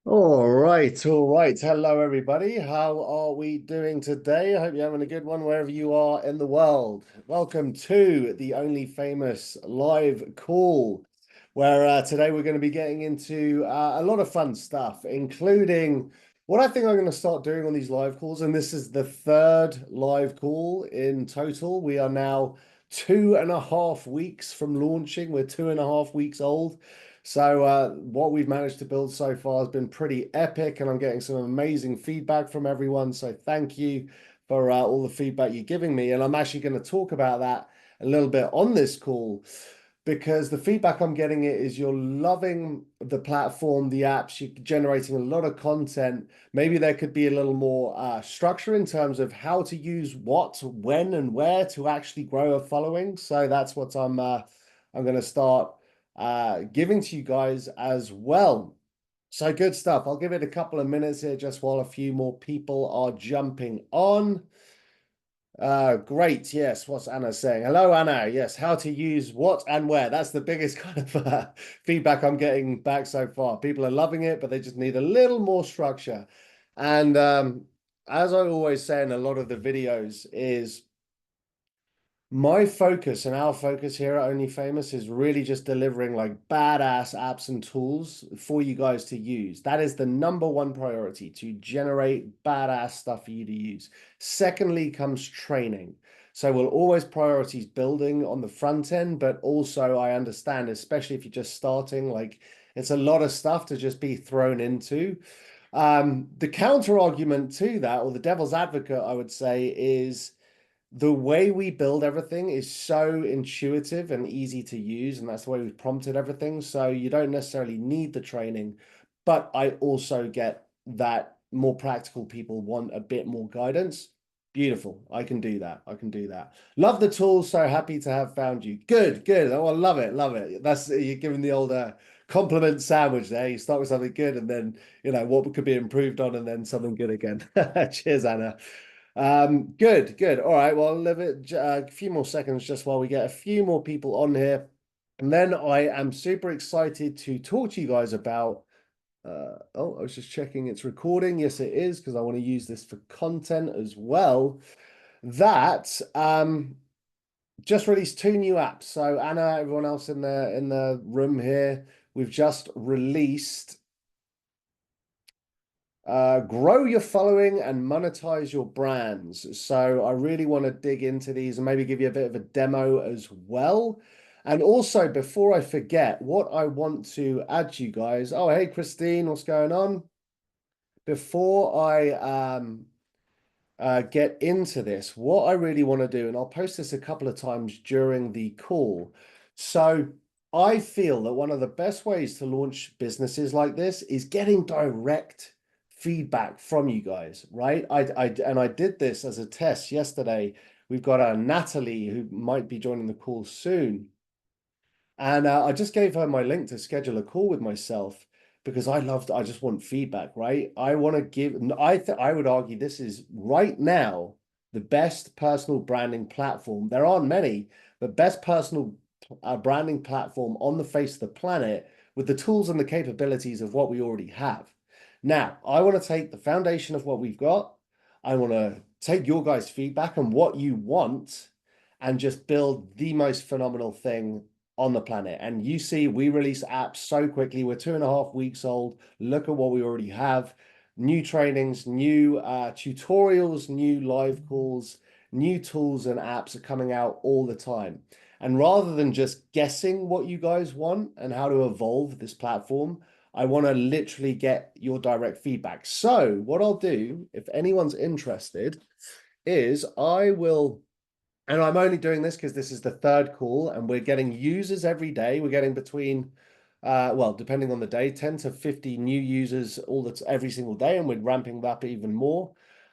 All right, all right. Hello, everybody. How are we doing today? I hope you're having a good one wherever you are in the world. Welcome to the Only Famous live call, where today we're going to be getting into a lot of fun stuff, including what I think I'm going to start doing on these live calls. And this is the third live call in total. We are now 2.5 weeks from launching. We're 2.5 weeks old. So what we've managed to build so far has been pretty epic, and I'm getting some amazing feedback from everyone. So thank you for all the feedback you're giving me. And I'm actually going to talk about that a little bit on this call because the feedback I'm getting it is you're loving the platform, the apps, you're generating a lot of content. Maybe there could be a little more structure in terms of how to use what, when, and where to actually grow a following. So that's what I'm going to start giving to you guys as well. So good stuff. I'll give it a couple of minutes here just while a few more people are jumping on. Great. Yes. What's Anna saying? Hello, Anna. Yes. How to use what and where. That's the biggest kind of feedback I'm getting back so far. People are loving it, but they just need a little more structure. And as I always say in a lot of the videos is my focus and our focus here at Only Famous is really just delivering like badass apps and tools for you guys to use. That is the number one priority, to generate badass stuff for you to use. Secondly comes training. So we'll always priorities building on the front end, but also I understand, especially if you're just starting, like it's a lot of stuff to just be thrown into. The counter argument to that, or the devil's advocate, I would say, is the way we build everything is so intuitive and easy to use, and that's the way we've prompted everything. So you don't necessarily need the training, but I also get that more practical people want a bit more guidance. Beautiful. I can do that. I can do that. Love the tool. So happy to have found you. Good, good. Oh, I love it. Love it. That's you're giving the old compliment sandwich there. You start with something good and then, what could be improved on and then something good again. Cheers, Anna. Good, good. All right, well, leave it a few more seconds just while we get a few more people on here. And then I am super excited to talk to you guys about. Oh, I was just checking it's recording. Yes, it is, because I want to use this for content as well. That just released two new apps. So Anna, everyone else in the room here, we've just released grow your following and monetize your brands. So I really want to dig into these and maybe give you a bit of a demo as well. And also, before I forget, what I want to add to you guys. Oh, hey, Christine, what's going on? Before I get into this, what I really want to do, and I'll post this a couple of times during the call. So I feel that one of the best ways to launch businesses like this is getting direct feedback from you guys, right? I did this as a test yesterday. We've got Natalie who might be joining the call soon. And I just gave her my link to schedule a call with myself because I just want feedback, right? I want to give, I would argue this is right now the best personal branding platform. There aren't many, but best personal branding platform on the face of the planet with the tools and the capabilities of what we already have. Now, I want to take the foundation of what we've got. I want to take your guys' feedback and what you want and just build the most phenomenal thing on the planet. And you see, we release apps so quickly. We're 2.5 weeks old. Look at what we already have. New trainings, new tutorials, new live calls, new tools and apps are coming out all the time. And rather than just guessing what you guys want and how to evolve this platform, I want to literally get your direct feedback. So what I'll do, if anyone's interested, is I will, and I'm only doing this because this is the third call and we're getting users every day. We're getting between, well, depending on the day, 10 to 50 new users every single day, and we're ramping that up even more.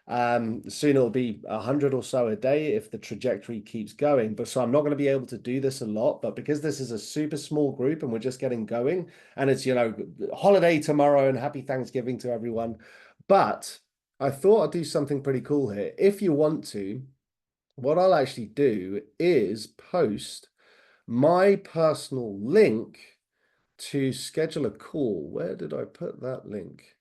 Soon it'll be 100 or so a day if the trajectory keeps going. But so I'm not going to be able to do this a lot, but because this is a super small group and we're just getting going, and it's, holiday tomorrow and happy Thanksgiving to everyone. But I thought I'd do something pretty cool here. If you want to, what I'll actually do is post my personal link to schedule a call. Where did I put that link?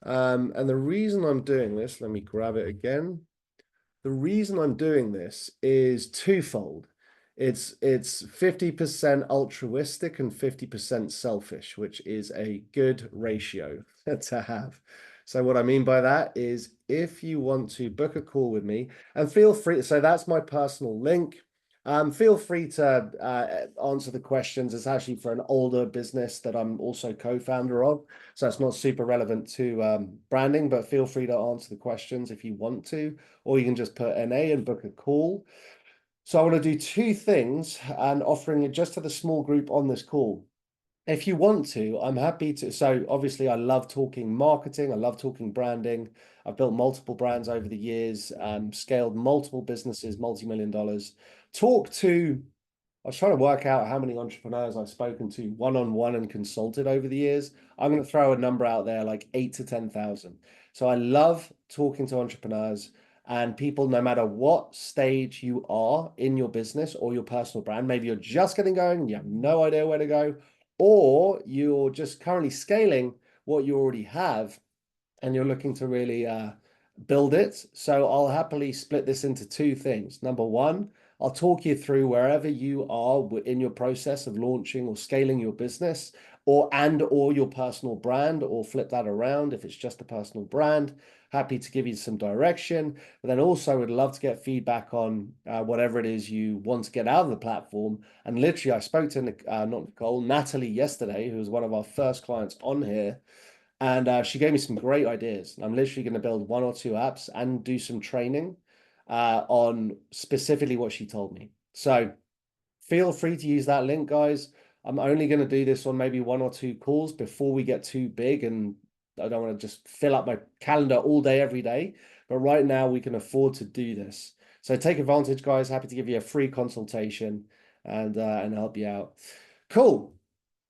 And the reason I'm doing this, let me grab it again. The reason I'm doing this is twofold. It's 50% altruistic and 50% selfish, which is a good ratio to have. So what I mean by that is if you want to book a call with me, and feel free, so that's my personal link. Feel free to answer the questions. It's actually for an older business that I'm also co-founder of. So it's not super relevant to branding, but feel free to answer the questions if you want to, or you can just put NA and book a call. So I want to do two things and offering it just to the small group on this call. If you want to, I'm happy to. So obviously, I love talking marketing. I love talking branding. I've built multiple brands over the years, scaled multiple businesses, multi-million dollars. Talk to I was trying to work out how many entrepreneurs I've spoken to one-on-one and consulted over the years. I'm going to throw a number out there like 8 to 10,000. So I love talking to entrepreneurs and people, no matter what stage you are in your business or your personal brand. Maybe you're just getting going, you have no idea where to go, or you're just currently scaling what you already have and you're looking to really build it. So I'll happily split this into two things. Number one, I'll talk you through wherever you are in your process of launching or scaling your business or your personal brand, or flip that around if it's just a personal brand. Happy to give you some direction, but then also would love to get feedback on whatever it is you want to get out of the platform. And literally, I spoke to not Nicole, Natalie yesterday, who was one of our first clients on here, and she gave me some great ideas. I'm literally going to build one or two apps and do some training on specifically what she told me. So feel free to use that link, guys. I'm only going to do this on maybe one or two calls before we get too big, and I don't want to just fill up my calendar all day, every day. But right now we can afford to do this. So take advantage, guys. Happy to give you a free consultation and help you out. Cool.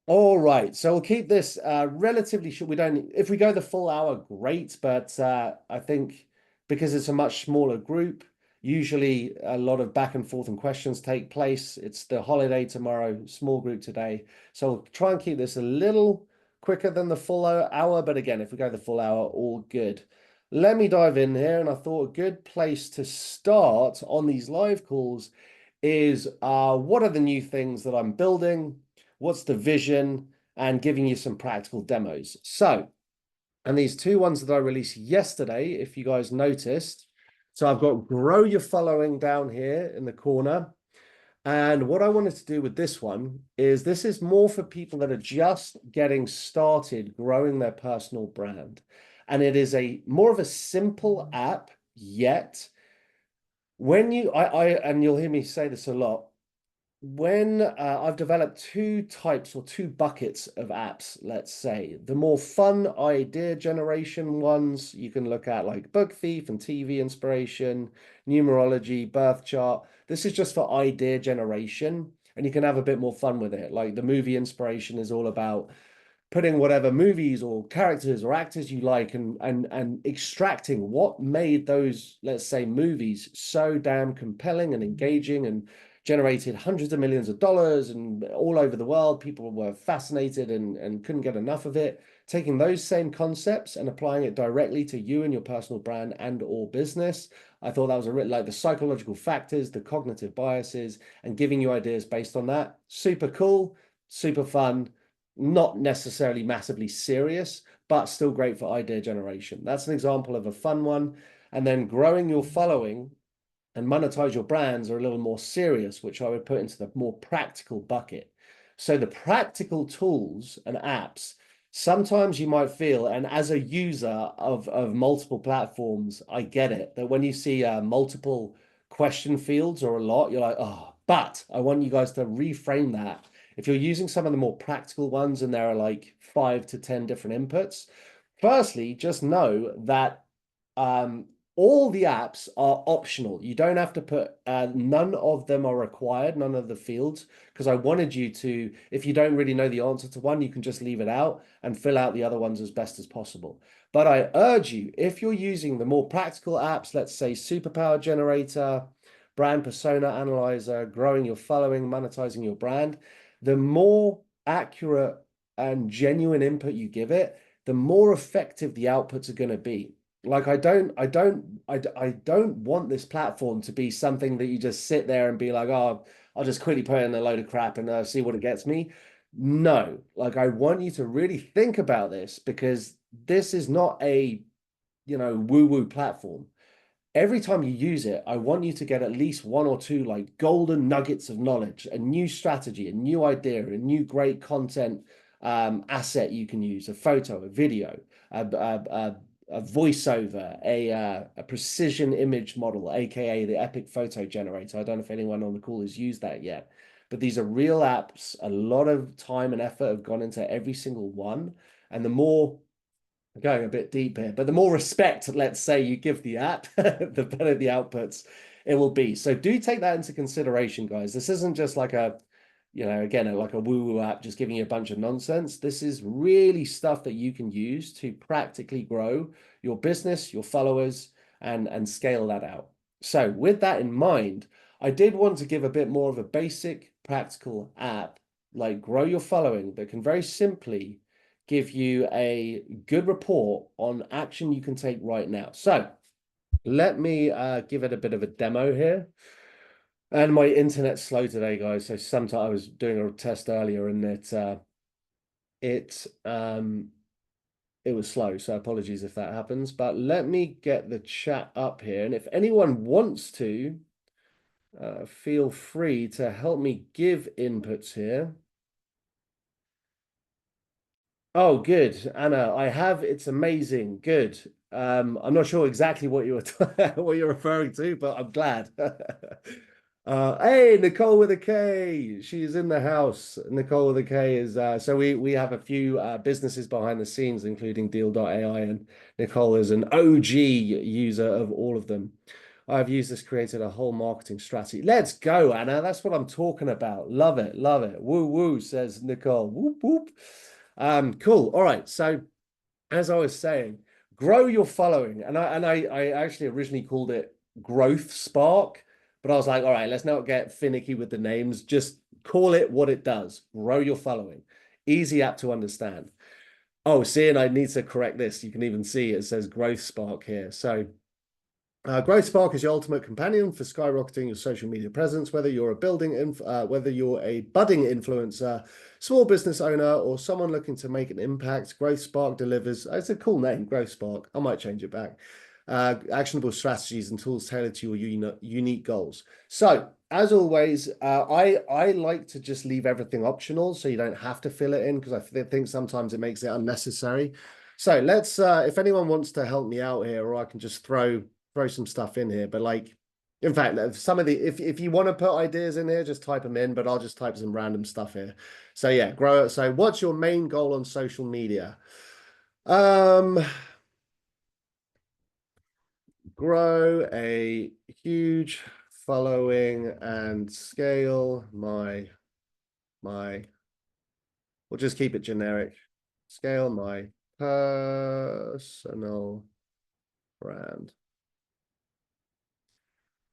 All right, so we'll keep this relatively short. We don't, if we go the full hour, great, but I think because it's a much smaller group, usually a lot of back and forth and questions take place. It's the holiday tomorrow, small group today. So we'll try and keep this a little quicker than the full hour, but again, if we go the full hour, all good. Let me dive in here, and I thought a good place to start on these live calls is what are the new things that I'm building? What's the vision, and giving you some practical demos. So, and these two ones that I released yesterday, if you guys noticed, so I've got grow your following down here in the corner. And what I wanted to do with this one is this is more for people that are just getting started growing their personal brand. And it is a more of a simple app, yet when and you'll hear me say this a lot, when I've developed two types or two buckets of apps, let's say, the more fun idea generation ones you can look at, like Book Thief and TV inspiration, numerology, birth chart. This is just for idea generation, and you can have a bit more fun with it. Like the movie inspiration is all about putting whatever movies or characters or actors you like and extracting what made those, let's say, movies so damn compelling and engaging and generated hundreds of millions of dollars, and all over the world people were fascinated and couldn't get enough of it. Taking those same concepts and applying it directly to you and your personal brand and or business, I thought that was like the psychological factors, the cognitive biases, and giving you ideas based on that. Super cool, super fun, not necessarily massively serious, but still great for idea generation. That's an example of a fun one. And then growing your following and monetize your brands are a little more serious, which I would put into the more practical bucket. So the practical tools and apps, sometimes you might feel, and as a user of multiple platforms, I get it, that when you see multiple question fields or a lot, you're like, oh, but I want you guys to reframe that. If you're using some of the more practical ones and there are like 5 to 10 different inputs, firstly, just know that all the apps are optional. You don't have to put, none of them are required, none of the fields, because I wanted you to, if you don't really know the answer to one, you can just leave it out and fill out the other ones as best as possible. But I urge you, if you're using the more practical apps, let's say Superpower Generator, Brand Persona Analyzer, growing your following, monetizing your brand, the more accurate and genuine input you give it, the more effective the outputs are going to be. Like I don't want this platform to be something that you just sit there and be like, oh, I'll just quickly put in a load of crap and see what it gets me. No, like I want you to really think about this, because this is not a, woo-woo platform. Every time you use it, I want you to get at least one or two like golden nuggets of knowledge, a new strategy, a new idea, a new great content asset you can use, a photo, a video, a voiceover, a precision image model, aka the Epic Photo Generator. I don't know if anyone on the call has used that yet, but these are real apps. A lot of time and effort have gone into every single one. And the more, going a bit deep here, but the more respect, let's say, you give the app, the better the outputs it will be. So do take that into consideration, guys. This isn't just like a, again, like a woo-woo app just giving you a bunch of nonsense. This is really stuff that you can use to practically grow your business, your followers, and scale that out. So with that in mind, I did want to give a bit more of a basic practical app, like Grow Your Following, that can very simply give you a good report on action you can take right now. So let me give it a bit of a demo here. And my internet's slow today, guys. So sometimes I was doing a test earlier and it was slow. So apologies if that happens. But let me get the chat up here. And if anyone wants to, feel free to help me give inputs here. Oh, good, Anna. I have. It's amazing. Good. I'm not sure exactly what you were what you're referring to, but I'm glad. Hey, Nicole with a K. She's in the house. Nicole with a K is so we have a few businesses behind the scenes, including Deal.ai, and Nicole is an OG user of all of them. I've used this, created a whole marketing strategy. Let's go, Anna. That's what I'm talking about. Love it, love it. Woo woo, says Nicole. Whoop whoop. Cool. All right. So as I was saying, grow your following. And I actually originally called it Growth Spark, but I was like, all right, let's not get finicky with the names. Just call it what it does. Grow your following. Easy app to understand. Oh, see, and I need to correct this. You can even see it says Growth Spark here. So Growth Spark is your ultimate companion for skyrocketing your social media presence, whether you're a budding influencer, small business owner, or someone looking to make an impact. Growth Spark delivers. It's a cool name, Growth Spark. I might change it back. Actionable strategies and tools tailored to your unique goals. So, as always, I like to just leave everything optional, so you don't have to fill it in, because I think sometimes it makes it unnecessary. So let's, if anyone wants to help me out here, or I can just throw some stuff in here, but like, in fact, some of the, if you want to put ideas in here, just type them in, but I'll just type some random stuff here. So yeah, grow it. So what's your main goal on social media? Grow a huge following and scale we'll just keep it generic. Scale my personal brand.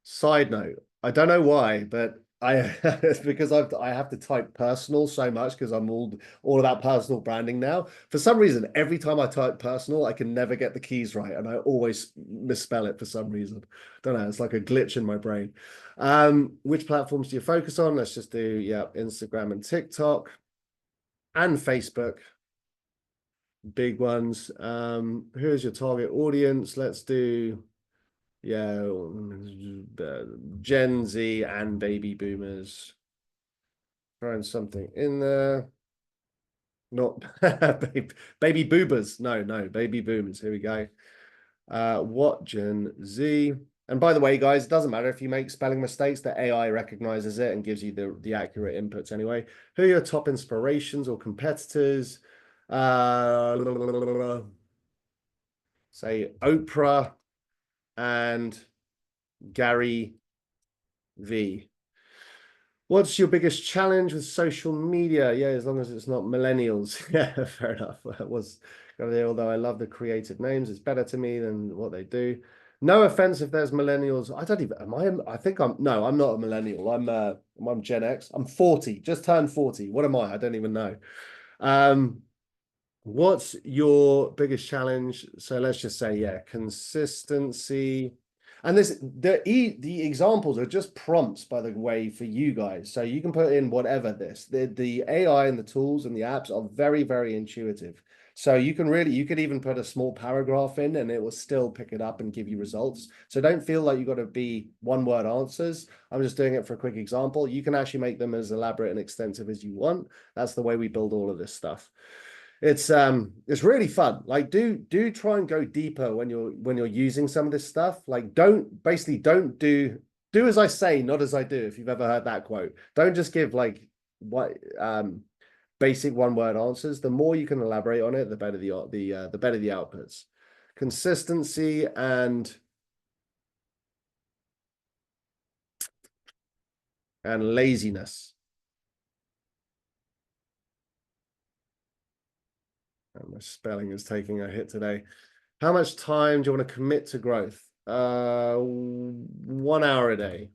Side note, I don't know why, but it's because I have to type personal so much, because I'm all about personal branding now. For some reason, every time I type personal, I can never get the keys right, and I always misspell it for some reason. Don't know, it's like a glitch in my brain. Which platforms do you focus on? Let's just do, yeah, Instagram and TikTok and Facebook. Big ones. Who's your target audience? Let's do, yeah, Gen Z and baby boomers. Throwing something in there. Not baby boomers. No, baby boomers. Here we go. What Gen Z? And by the way, guys, it doesn't matter if you make spelling mistakes, the AI recognizes it and gives you the accurate inputs anyway. Who are your top inspirations or competitors? Say Oprah and Gary V. What's your biggest challenge with social media? Yeah, as long as it's not millennials. Yeah, fair enough. Although I love the creative names, it's better to me than what they do. No offense if there's millennials. I don't even, I think no, I'm not a millennial. I'm Gen X. I'm 40, just turned 40. What am I? I don't even know. What's your biggest challenge? So let's just say, yeah, consistency. And the examples are just prompts, by the way, for you guys. So you can put in whatever this. The AI and the tools and the apps are very, very intuitive. So you could even put a small paragraph in and it will still pick it up and give you results. So don't feel like you got to be one word answers. I'm just doing it for a quick example. You can actually make them as elaborate and extensive as you want. That's the way we build all of this stuff. It's really fun. Like do try and go deeper when you're using some of this stuff. Like don't do as I say, not as I do, if you've ever heard that quote. Don't just give like what basic one word answers. The more you can elaborate on it, the better the better the outputs. Consistency and laziness. And my spelling is taking a hit today. How much time do you want to commit to growth? 1 hour a day.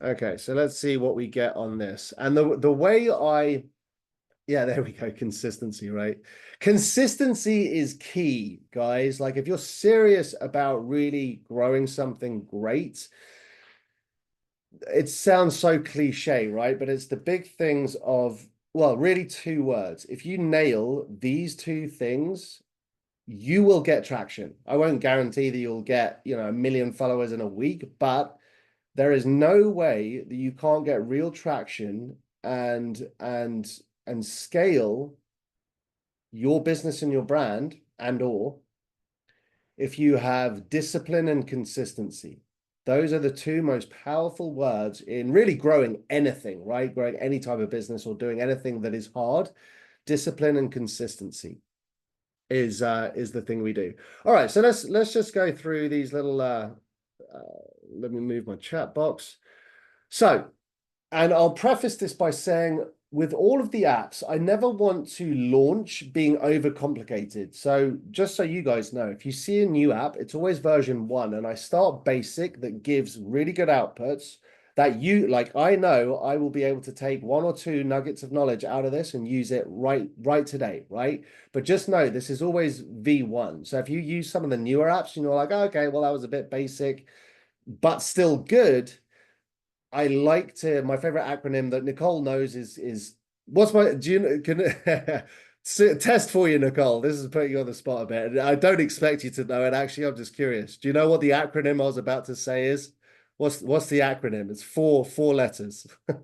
Okay, so let's see what we get on this. And the way yeah, there we go, consistency, right? Consistency is key, guys. Like if you're serious about really growing something great, it sounds so cliche, right? But it's the big things of, well, really two words. If you nail these two things, you will get traction. I won't guarantee that you'll get, 1 million followers in a week, but there is no way that you can't get real traction and scale your business and your brand or if you have discipline and consistency. Those are the two most powerful words in really growing anything, right? Growing any type of business or doing anything that is hard. Discipline and consistency is the thing we do. All right, so let's just go through these little let me move my chat box. So, and I'll preface this by saying with all of the apps, I never want to launch being overcomplicated. So just so you guys know, if you see a new app, it's always version 1 and I start basic that gives really good outputs that I know I will be able to take 1 or 2 nuggets of knowledge out of this and use it right today, right? But just know this is always V1. So if you use some of the newer apps and you're like, oh, okay, well, that was a bit basic, but still good. I like to, my favorite acronym that Nicole knows is what's my, do you, can test for you, Nicole. This is putting you on the spot a bit. I don't expect you to know it. Actually, I'm just curious. Do you know what the acronym I was about to say is? What's the acronym? It's four letters. Do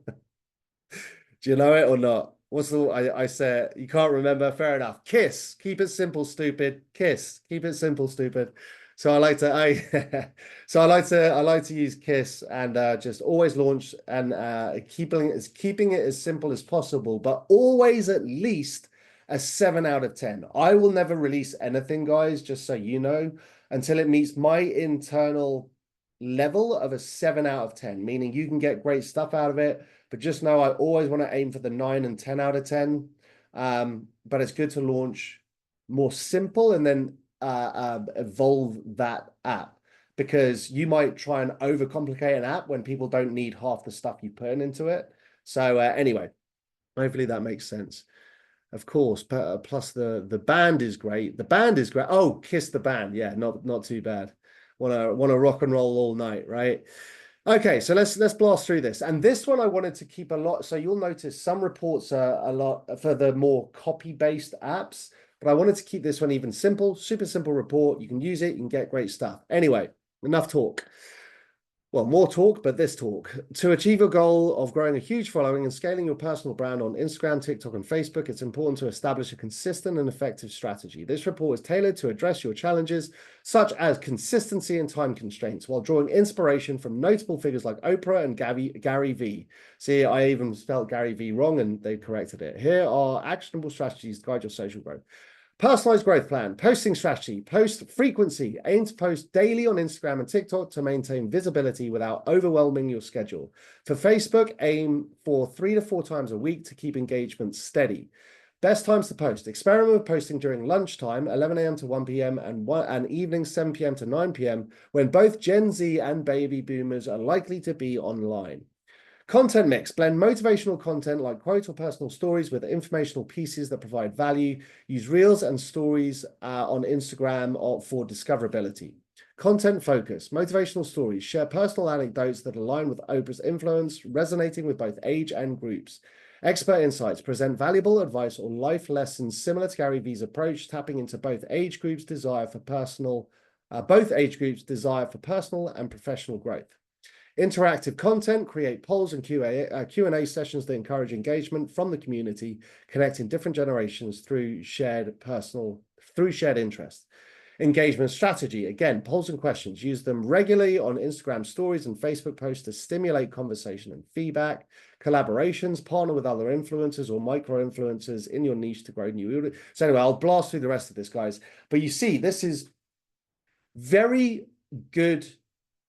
you know it or not? What's the I said you can't remember? Fair enough. KISS. Keep it simple, stupid. KISS. Keep it simple, stupid. So I like to use KISS and just always launch and keeping it as simple as possible, but always at least a 7 out of 10. I will never release anything, guys, just so you know, until it meets my internal level of a 7 out of 10, meaning you can get great stuff out of it, but just know I always want to aim for the 9 and 10 out of 10. But it's good to launch more simple and then evolve that app, because you might try and overcomplicate an app when people don't need half the stuff you put into it. So anyway, hopefully that makes sense. Of course, plus the band is great. The band is great. Oh, Kiss the Band. Yeah, not too bad. Want to rock and roll all night, right? Okay, so let's blast through this. And this one I wanted to keep a lot. So you'll notice some reports are a lot for the more copy-based apps, but I wanted to keep this one even simple, super simple report. You can use it, you can get great stuff. Anyway, enough talk. Well, more talk, but this talk. To achieve a goal of growing a huge following and scaling your personal brand on Instagram, TikTok, and Facebook, it's important to establish a consistent and effective strategy. This report is tailored to address your challenges, such as consistency and time constraints, while drawing inspiration from notable figures like Oprah and Gary Vee. See, I even spelled Gary Vee wrong, and they corrected it. Here are actionable strategies to guide your social growth. Personalized growth plan, posting strategy, post frequency, aim to post daily on Instagram and TikTok to maintain visibility without overwhelming your schedule. For Facebook, aim for 3 to 4 times a week to keep engagement steady. Best times to post. Experiment with posting during lunchtime, 11 a.m. to 1 p.m. and evening 7 p.m. to 9 p.m. when both Gen Z and baby boomers are likely to be online. Content mix. Blend motivational content like quotes or personal stories with informational pieces that provide value. Use reels and stories on Instagram for discoverability. Content focus. Motivational stories. Share personal anecdotes that align with Oprah's influence, resonating with both age and groups. Expert insights. Present valuable advice or life lessons similar to Gary Vee's approach, tapping into both age groups' desire for personal and professional growth. Interactive content, create polls and Q&A sessions that encourage engagement from the community, connecting different generations through shared interest. Engagement strategy, again, polls and questions. Use them regularly on Instagram stories and Facebook posts to stimulate conversation and feedback. Collaborations, partner with other influencers or micro-influencers in your niche to grow new audience. So anyway, I'll blast through the rest of this, guys. But you see, this is very good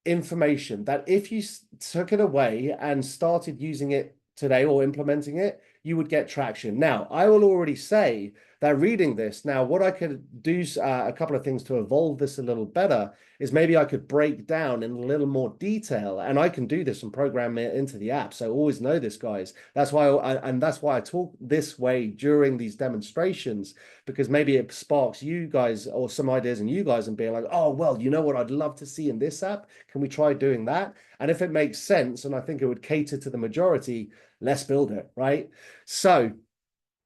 information that if you took it away and started using it today or implementing it, you would get traction. Now, I will already say that reading this, now what I could do, a couple of things to evolve this a little better, is maybe I could break down in a little more detail, and I can do this and program it into the app. So always know this, guys. That's why I talk this way during these demonstrations, because maybe it sparks you guys or some ideas in you guys and being like, oh, well, you know what I'd love to see in this app? Can we try doing that? And if it makes sense, and I think it would cater to the majority, let's build it, right? So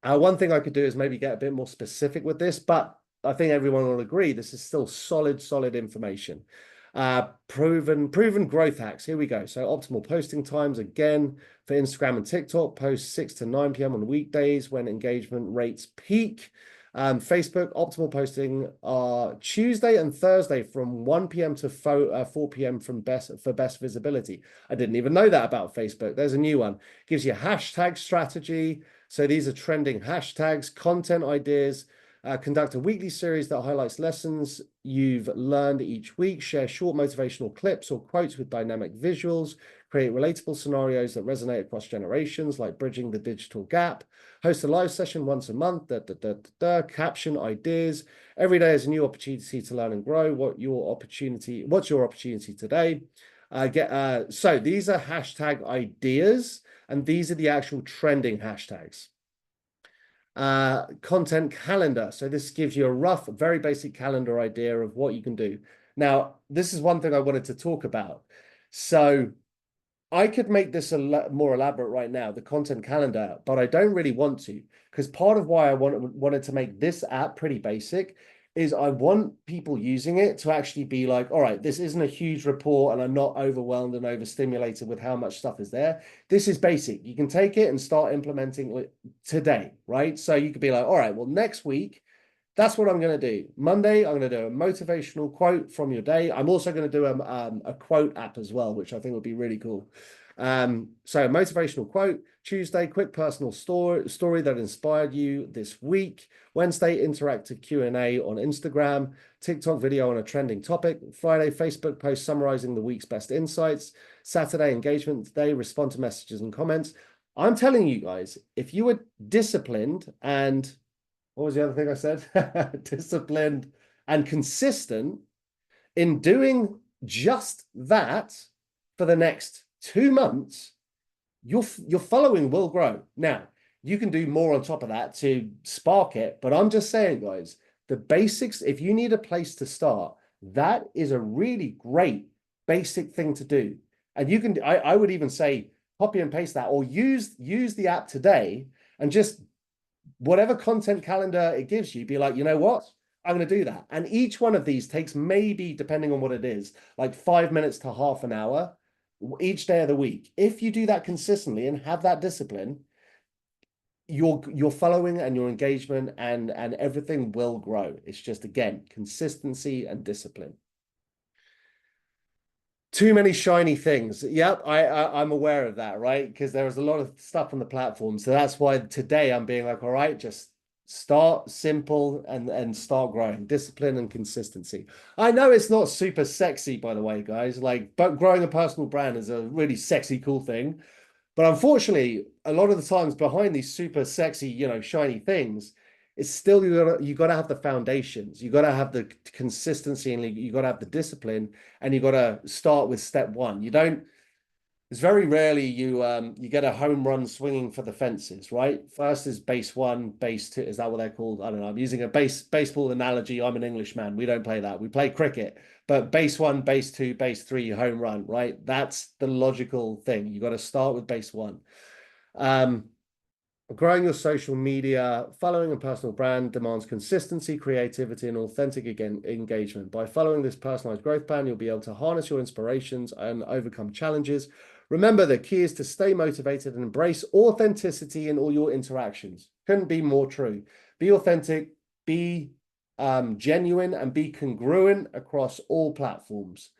one thing I could do is maybe get a bit more specific with this, but I think everyone will agree this is still solid information. Proven growth hacks. Here we go. So optimal posting times, again, for Instagram and TikTok, post 6 to 9 p.m. on weekdays when engagement rates peak. Facebook, optimal posting are Tuesday and Thursday from 1 p.m. to 4 p.m. for best visibility. I didn't even know that about Facebook. There's a new one. Gives you hashtag strategy. So these are trending hashtags, content ideas. Conduct a weekly series that highlights lessons you've learned each week. Share short motivational clips or quotes with dynamic visuals. Create relatable scenarios that resonate across generations, like bridging the digital gap. Host a live session once a month. Caption ideas. Every day is a new opportunity to learn and grow. What's your opportunity today? So these are hashtag ideas, and these are the actual trending hashtags. Content calendar. So this gives you a rough, very basic calendar idea of what you can do. Now, this is one thing I wanted to talk about. So I could make this a lot more elaborate right now, the content calendar, but I don't really want to, because part of why I wanted to make this app pretty basic is I want people using it to actually be like, all right, this isn't a huge report and I'm not overwhelmed and overstimulated with how much stuff is there. This is basic. You can take it and start implementing it today, right? So you could be like, all right, well, next week, that's what I'm going to do. Monday, I'm going to do a motivational quote from your day. I'm also going to do a quote app as well, which I think would be really cool. So motivational quote. Tuesday, quick personal story that inspired you this week. Wednesday, interactive Q&A on Instagram. TikTok video on a trending topic. Friday, Facebook post summarizing the week's best insights. Saturday, engagement day, respond to messages and comments. I'm telling you guys, if you were disciplined and what was the other thing I said? Disciplined and consistent in doing just that for the next 2 months, your following will grow. Now, you can do more on top of that to spark it, but I'm just saying, guys, the basics, if you need a place to start, that is a really great basic thing to do. And you can, I would even say, copy and paste that, or use the app today and just whatever content calendar it gives you, be like, you know what? I'm going to do that. And each one of these takes maybe, depending on what it is, like 5 minutes to half an hour each day of the week. If you do that consistently and have that discipline, your following and your engagement and everything will grow. It's just, again, consistency and discipline. Too many shiny things. Yep, I'm aware of that, right? Because there is a lot of stuff on the platform. So that's why today I'm being like, all right, just start simple and start growing. Discipline and consistency. I know it's not super sexy, by the way, guys. Like, but growing a personal brand is a really sexy, cool thing. But unfortunately, a lot of the times behind these super sexy, shiny things, it's still you got to have the foundations. You got to have the consistency and you got to have the discipline, and you got to start with step one. You don't It's very rarely you get a home run swinging for the fences, right? First is base one, base two. Is that what they're called? I don't know. I'm using a baseball analogy. I'm an Englishman. We don't play that. We play cricket. But base one, base two, base three, home run, right? That's the logical thing. You got to start with base one. Um, Growing your social media following and personal brand demands consistency, creativity, and authentic engagement. By following this personalized growth plan, you'll be able to harness your inspirations and overcome challenges. Remember, the key is to stay motivated and embrace authenticity in all your interactions. Couldn't be more true. Be authentic, be genuine, and be congruent across all platforms.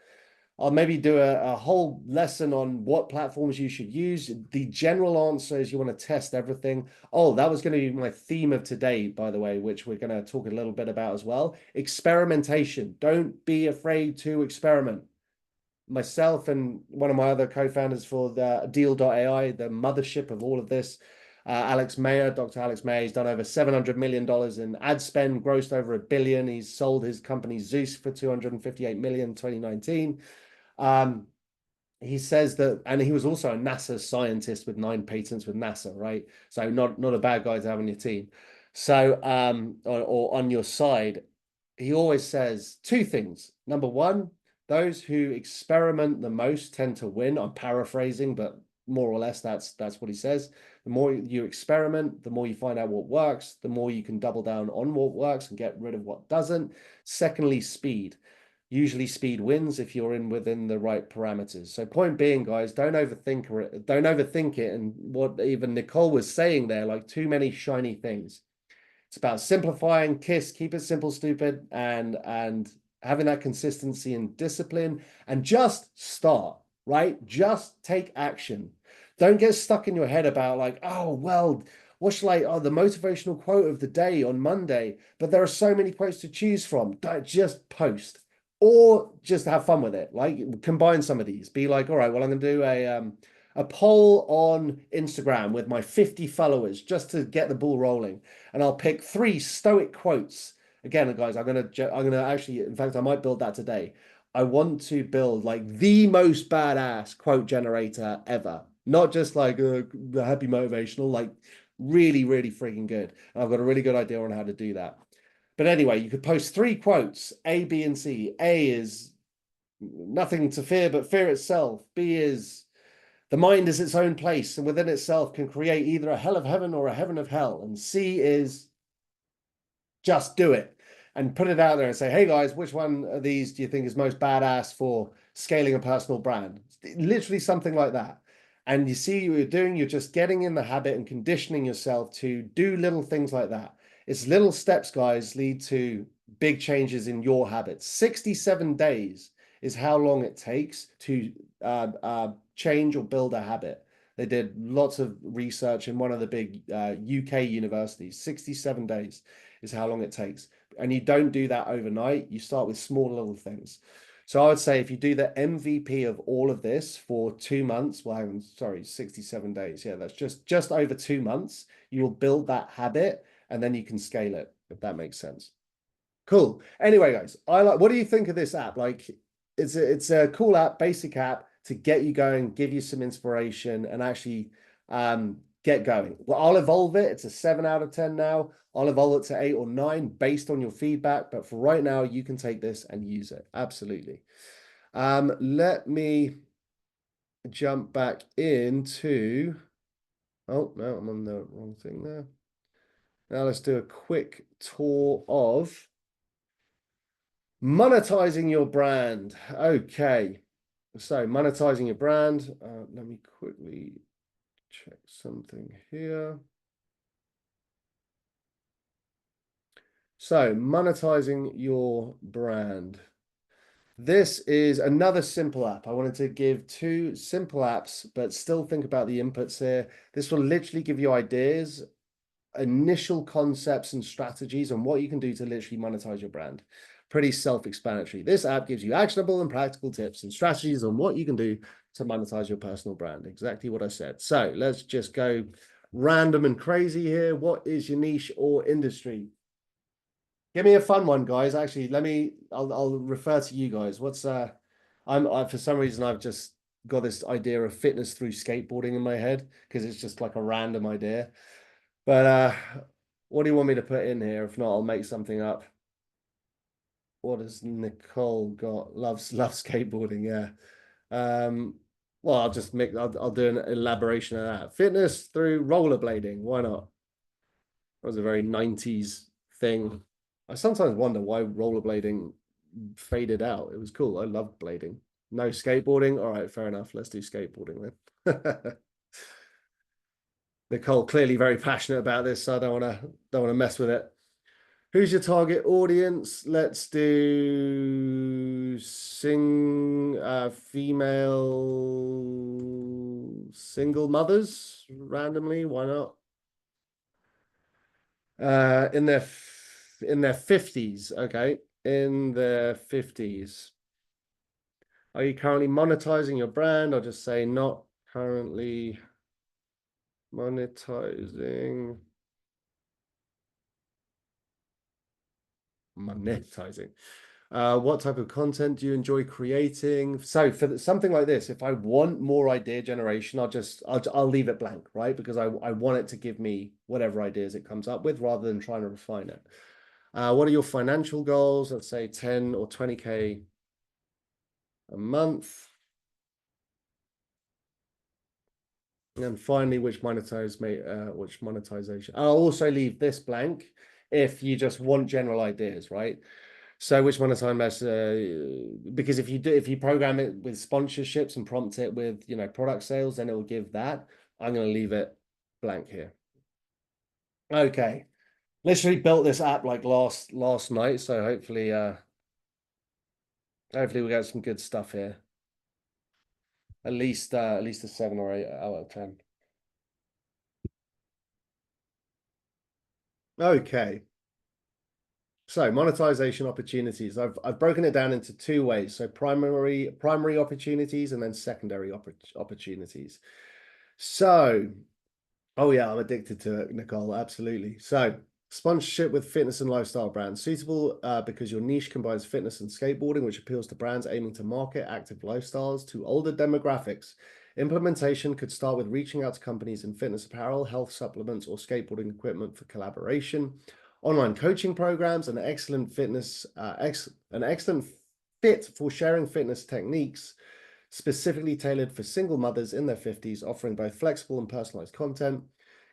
I'll maybe do a whole lesson on what platforms you should use. The general answer is you want to test everything. Oh, that was going to be my theme of today, by the way, which we're going to talk a little bit about as well. Experimentation. Don't be afraid to experiment. Myself and one of my other co-founders for the Deal.ai, the mothership of all of this, Alex Mayer, Dr. Alex Mayer, he's done over $700 million in ad spend, grossed over $1 billion. He's sold his company Zeus for $258 million in 2019. He says that, and he was also a NASA scientist with 9 patents with NASA, right? So not a bad guy to have on your team. So or on your side, he always says 2 things. Number one, those who experiment the most tend to win. I'm paraphrasing, but more or less that's what he says. The more you experiment, the more you find out what works, the more you can double down on what works and get rid of what doesn't. Secondly, speed. Usually speed wins if you're within the right parameters. So point being, guys, don't overthink it. And what even Nicole was saying there, like too many shiny things. It's about simplifying, keep it simple, stupid, and having that consistency and discipline, and just start, right? Just take action. Don't get stuck in your head about like, oh, well, what shall the motivational quote of the day on Monday, but there are so many quotes to choose from. Don't just post or just have fun with it. Like combine some of these. Be like, all right, well, I'm going to do a poll on Instagram with my 50 followers just to get the ball rolling, and I'll pick 3 stoic quotes. Again, guys, I'm gonna actually, in fact, I might build that today. I want to build like the most badass quote generator ever, not just like a happy motivational, like really, really freaking good. And I've got a really good idea on how to do that. But anyway, you could post 3 quotes, A, B, and C. A is nothing to fear but fear itself. B is the mind is its own place and within itself can create either a hell of heaven or a heaven of hell. And C is just do it and put it out there and say, hey guys, which one of these do you think is most badass for scaling a personal brand? Literally something like that. And you see what you're doing, you're just getting in the habit and conditioning yourself to do little things like that. It's little steps, guys, lead to big changes in your habits. 67 days is how long it takes to change or build a habit. They did lots of research in one of the big UK universities. 67 days is how long it takes. And you don't do that overnight. You start with small little things. So I would say if you do the MVP of all of this for 2 months, well, I'm sorry, 67 days. Yeah, that's just over 2 months. You will build that habit and then you can scale it, if that makes sense. Cool. Anyway, guys, what do you think of this app? Like it's a cool app, basic app to get you going, give you some inspiration and actually get going. Well, I'll evolve it. It's a 7 out of 10 now. I'll evolve it to 8 or 9 based on your feedback. But for right now, you can take this and use it. Absolutely. Let me jump back into, oh, no, I'm on the wrong thing there. Now let's do a quick tour of monetizing your brand. Okay. So monetizing your brand. Let me quickly check something here. So monetizing your brand. This is another simple app. I wanted to give 2 simple apps, but still think about the inputs here. This will literally give you ideas, initial concepts and strategies on what you can do to literally monetize your brand. Pretty self-explanatory. This app gives you actionable and practical tips and strategies on what you can do to monetize your personal brand. Exactly what I said. So let's just go random and crazy here. What is your niche or industry? Give me a fun one, guys. Actually, I'll refer to you guys. What's for some reason I've just got this idea of fitness through skateboarding in my head because it's just like a random idea. But what do you want me to put in here? If not, I'll make something up. What has Nicole got? Loves skateboarding, yeah. Well, I'll just make I'll do an elaboration of that. Fitness through rollerblading. Why not? That was a very 90s thing. I sometimes wonder why rollerblading faded out. It was cool. I loved blading. No skateboarding. All right, fair enough. Let's do skateboarding then. Nicole clearly very passionate about this, so I don't want to mess with it. Who's your target audience? Let's do female single mothers randomly. Why not? In their 50s, okay. In their 50s. Are you currently monetizing your brand? I'll just say not currently monetizing. What type of content do you enjoy creating? So for something like this, if I want more idea generation, I'll leave it blank, right? Because I want it to give me whatever ideas it comes up with rather than trying to refine it. What are your financial goals? Let's say 10 or 20K a month. And finally, which monetization? I'll also leave this blank if you just want general ideas, right? So which monetization? Because if you program it with sponsorships and prompt it with product sales, then it will give that. I'm going to leave it blank here. Okay, literally built this app like last night, so hopefully we get some good stuff here. At least a 7 or 8 out of 10. Okay. So monetization opportunities. I've broken it down into two ways. So primary opportunities and then secondary opportunities. So, oh yeah, I'm addicted to it, Nicole. Absolutely. So sponsorship with fitness and lifestyle brands, suitable because your niche combines fitness and skateboarding, which appeals to brands aiming to market active lifestyles to older demographics. Implementation could start with reaching out to companies in fitness apparel, health supplements, or skateboarding equipment for collaboration. Online coaching programs, an excellent fit for sharing fitness techniques, specifically tailored for single mothers in their 50s, offering both flexible and personalized content.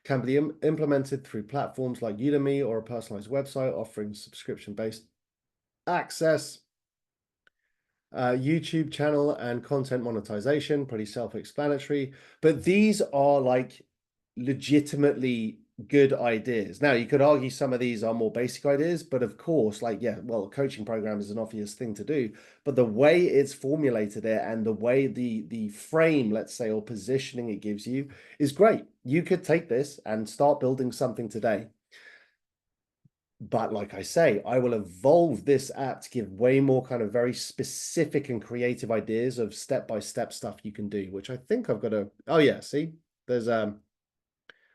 Can be implemented through platforms like Udemy or a personalized website offering subscription-based access. YouTube channel and content monetization, pretty self-explanatory. But these are like legitimately good ideas. Now, you could argue some of these are more basic ideas, but of course, like, yeah, well, a coaching program is an obvious thing to do, but the way it's formulated it and the way the frame, let's say, or positioning it gives you is great. You could take this and start building something today. But like I say, I will evolve this app to give way more kind of very specific and creative ideas of step-by-step stuff you can do, which I think I've got to, oh yeah, see, there's,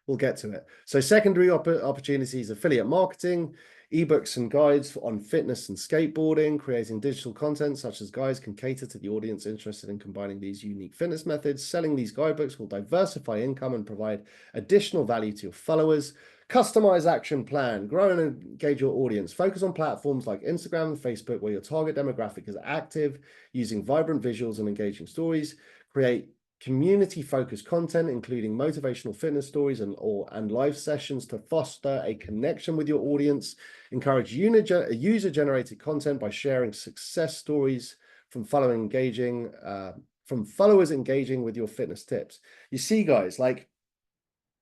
we'll get to it. So secondary opportunities, affiliate marketing, ebooks and guides on fitness and skateboarding, creating digital content such as guides can cater to the audience interested in combining these unique fitness methods. Selling these guidebooks will diversify income and provide additional value to your followers. Customize action plan, grow and engage your audience. Focus on platforms like Instagram and Facebook where your target demographic is active, using vibrant visuals and engaging stories. Create community-focused content, including motivational fitness stories and live sessions to foster a connection with your audience. Encourage user-generated content by sharing success stories from followers engaging with your fitness tips. You see, guys, like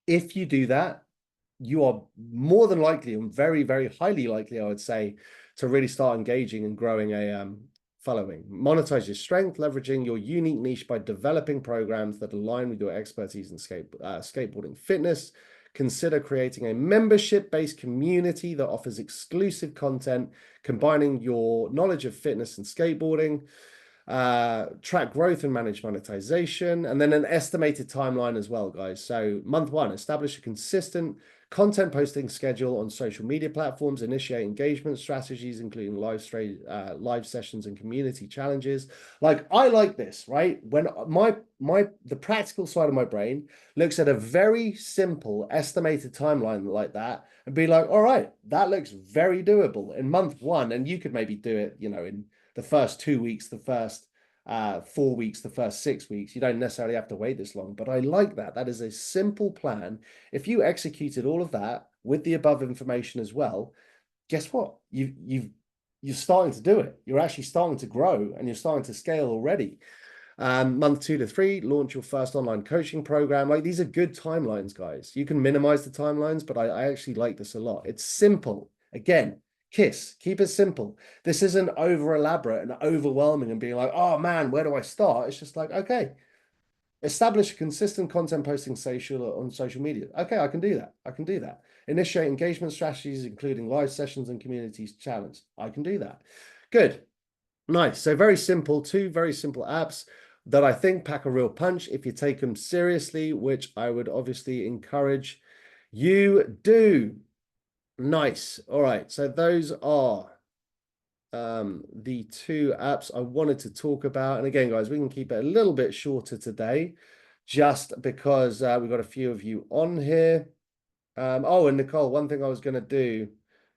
if you do that, you are more than likely and very, very highly likely, I would say, to really start engaging and growing a following. Monetize your strength, leveraging your unique niche by developing programs that align with your expertise in skateboarding fitness. Consider creating a membership-based community that offers exclusive content, combining your knowledge of fitness and skateboarding. Track growth and manage monetization, and then an estimated timeline as well, guys. So month 1, establish a consistent content posting schedule on social media platforms, initiate engagement strategies, including live sessions and community challenges. Like, I like this, right? When the practical side of my brain looks at a very simple estimated timeline like that and be like, all right, that looks very doable in month one. And you could maybe do it, you know, in the first 2 weeks, the first 4 weeks, the first 6 weeks. You don't necessarily have to wait this long, but I like that. That is a simple plan. If you executed all of that with the above information as well, guess what? You're starting to do it. You're actually starting to grow and you're starting to scale already. Month 2 to 3, launch your first online coaching program. Like, these are good timelines, guys. You can minimize the timelines, but I actually like this a lot. It's simple. Again, KISS, keep it simple. This isn't over elaborate and overwhelming and being like, oh man, where do I start? It's just like, okay, establish a consistent content posting on social media. Okay, I can do that. I can do that. Initiate engagement strategies, including live sessions and communities challenge. I can do that. Good. Nice. So very simple, two very simple apps that I think pack a real punch if you take them seriously, which I would obviously encourage you do. Nice. All right. So those are the two apps I wanted to talk about. And again, guys, we can keep it a little bit shorter today just because we've got a few of you on here. Oh, and Nicole, one thing I was going to do,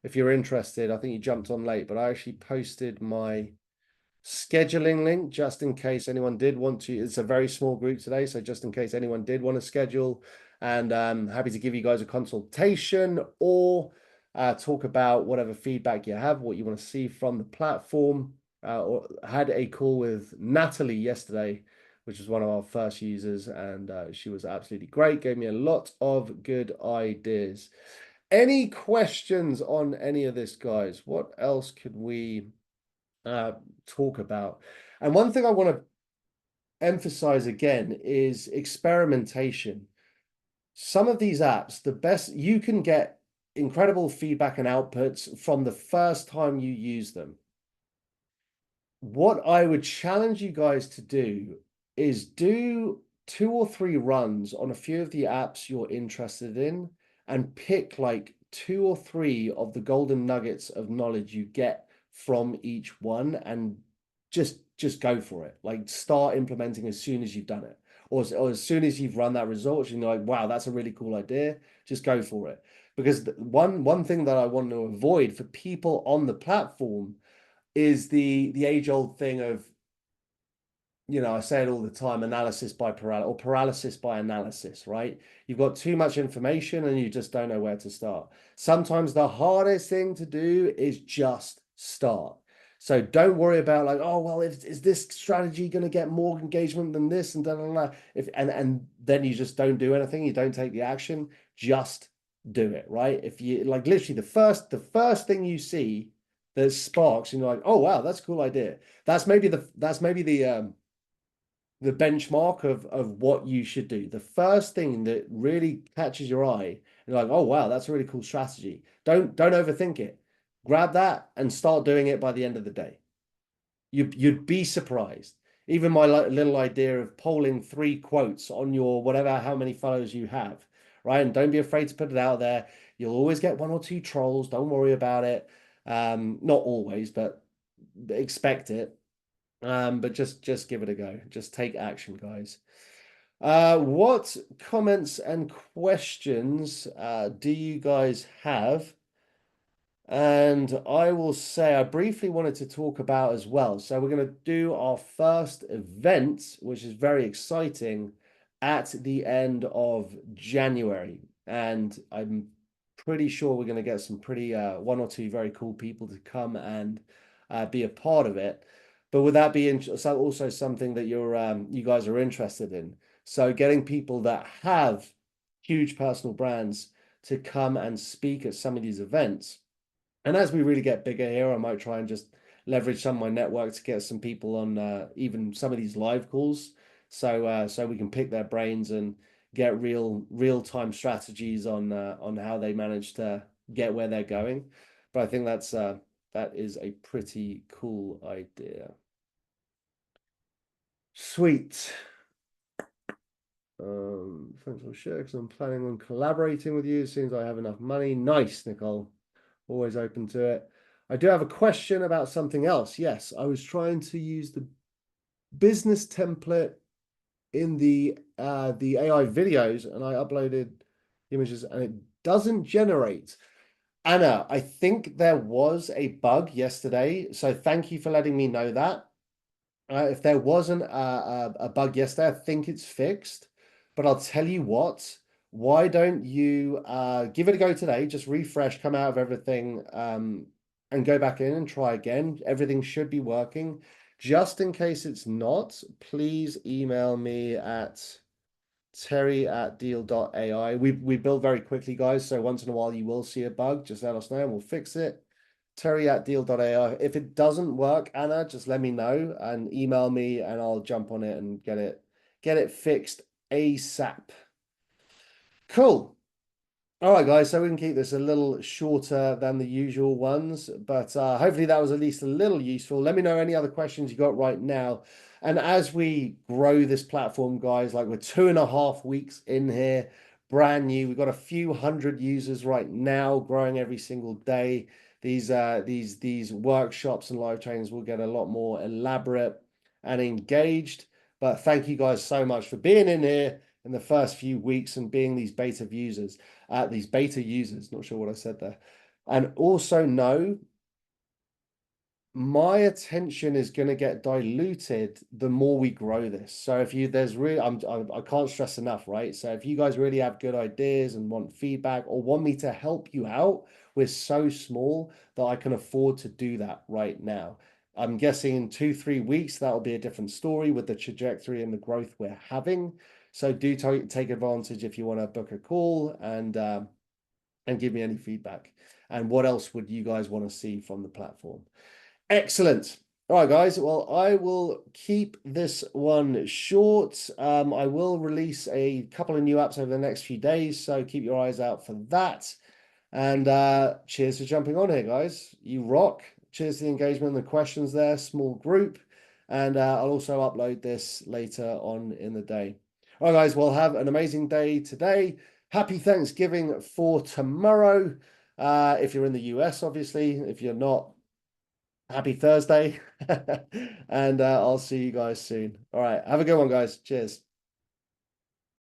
if you're interested, I think you jumped on late, but I actually posted my scheduling link just in case anyone did want to. It's a very small group today, so just in case anyone did want to schedule, and I'm happy to give you guys a consultation or talk about whatever feedback you have, what you want to see from the platform. Or had a call with Natalie yesterday, which was one of our first users, and she was absolutely great, gave me a lot of good ideas. Any questions on any of this, guys? What else could we talk about? And one thing I want to emphasize again is experimentation. Some of these apps, the best, you can get incredible feedback and outputs from the first time you use them. What I would challenge you guys to do is do 2 or 3 runs on a few of the apps you're interested in and pick like 2 or 3 of the golden nuggets of knowledge you get from each one, and just go for it. Like, start implementing as soon as you've done it, or as soon as you've run that result, you're like, wow, that's a really cool idea. Just go for it. Because one thing that I want to avoid for people on the platform is the age-old thing of, you know, I say it all the time, analysis by paralysis or paralysis by analysis, right? You've got too much information and you just don't know where to start. Sometimes the hardest thing to do is just start. So don't worry about like, oh, well, is this strategy going to get more engagement than this and da, da, da. And then you just don't do anything, you don't take the action, just do it, right? If you like, literally the first thing you see that sparks and you're like, oh wow, that's a cool idea. That's maybe the benchmark of what you should do. The first thing that really catches your eye, and you're like, oh wow, that's a really cool strategy. Don't overthink it. Grab that and start doing it by the end of the day. You'd be surprised. Even my little idea of polling 3 quotes on your whatever, how many followers you have, right? And don't be afraid to put it out there. You'll always get 1 or 2 trolls. Don't worry about it. Not always, but expect it. But just give it a go. Just take action, guys. What comments and questions do you guys have? And I will say I briefly wanted to talk about as well. So we're going to do our first event, which is very exciting, at the end of January. And I'm pretty sure we're going to get some pretty 1 or 2 very cool people to come and be a part of it. But would that be also something that you guys are interested in? So getting people that have huge personal brands to come and speak at some of these events. And as we really get bigger here, I might try and just leverage some of my network to get some people on even some of these live calls, so we can pick their brains and get real-time strategies on how they manage to get where they're going. But I think that is a pretty cool idea. Sweet. Thanks for sharing, because I'm planning on collaborating with you as soon as I have enough money. Nice, Nicole. Always open to it. I do have a question about something else. Yes, I was trying to use the business template in the AI videos, and I uploaded images and it doesn't generate. Anna, I think there was a bug yesterday, so thank you for letting me know that. If there wasn't a bug yesterday, I think it's fixed. But I'll tell you what, why don't you give it a go today? Just refresh, come out of everything, and go back in and try again. Everything should be working. Just in case it's not, please email me at terry@deal.ai. We build very quickly, guys, so once in a while you will see a bug. Just let us know and we'll fix it. terry@deal.ai. If it doesn't work, Anna, just let me know and email me and I'll jump on it and get it fixed ASAP. Cool. All right, guys, so we can keep this a little shorter than the usual ones, but hopefully that was at least a little useful. Let me know any other questions you got right now. And as we grow this platform, guys, like we're 2.5 weeks in here, brand new. We've got a few hundred users right now, growing every single day. These workshops and live trainings will get a lot more elaborate and engaged. But thank you guys so much for being in here in the first few weeks and being these beta users. Not sure what I said there. And also know my attention is going to get diluted the more we grow this. So if you, there's really, I can't stress enough, right? So if you guys really have good ideas and want feedback or want me to help you out, we're so small that I can afford to do that right now. I'm guessing in 2-3 weeks, that'll be a different story with the trajectory and the growth we're having. So do take advantage if you want to book a call and give me any feedback. And what else would you guys want to see from the platform? Excellent. All right, guys. Well, I will keep this one short. I will release a couple of new apps over the next few days, so keep your eyes out for that. And cheers for jumping on here, guys. You rock. Cheers to the engagement and the questions there. Small group. And I'll also upload this later on in the day. All right, guys. Well, have an amazing day today. Happy Thanksgiving for tomorrow. If you're in the US, obviously. If you're not, happy Thursday. And I'll see you guys soon. All right. Have a good one, guys. Cheers.